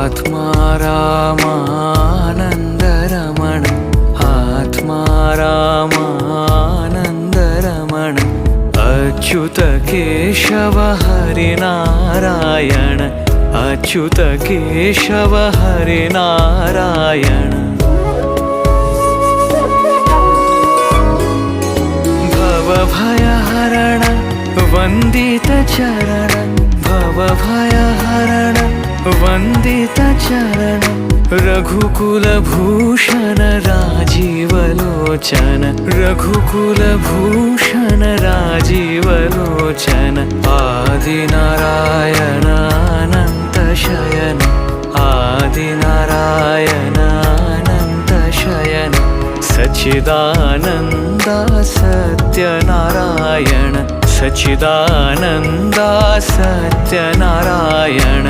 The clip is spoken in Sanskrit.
आत्मा रामानन्दरमण आत्मा रामानन्दरमण अच्युत केशव हरिनारायण अच्युत केशव हरिनारायण भवभयहरण वन्दित चरण भवभयहरण वन्दित चरण रघुकुलभूषण राजीवलोचन रघुकुलभूषण राजीवलोचन आदिनारायण अनंत शयन आदिनारायण अनंत शयन सच्चिदानन्दा सत्यनारायण सच्चिदानन्दा सत्यनारायण।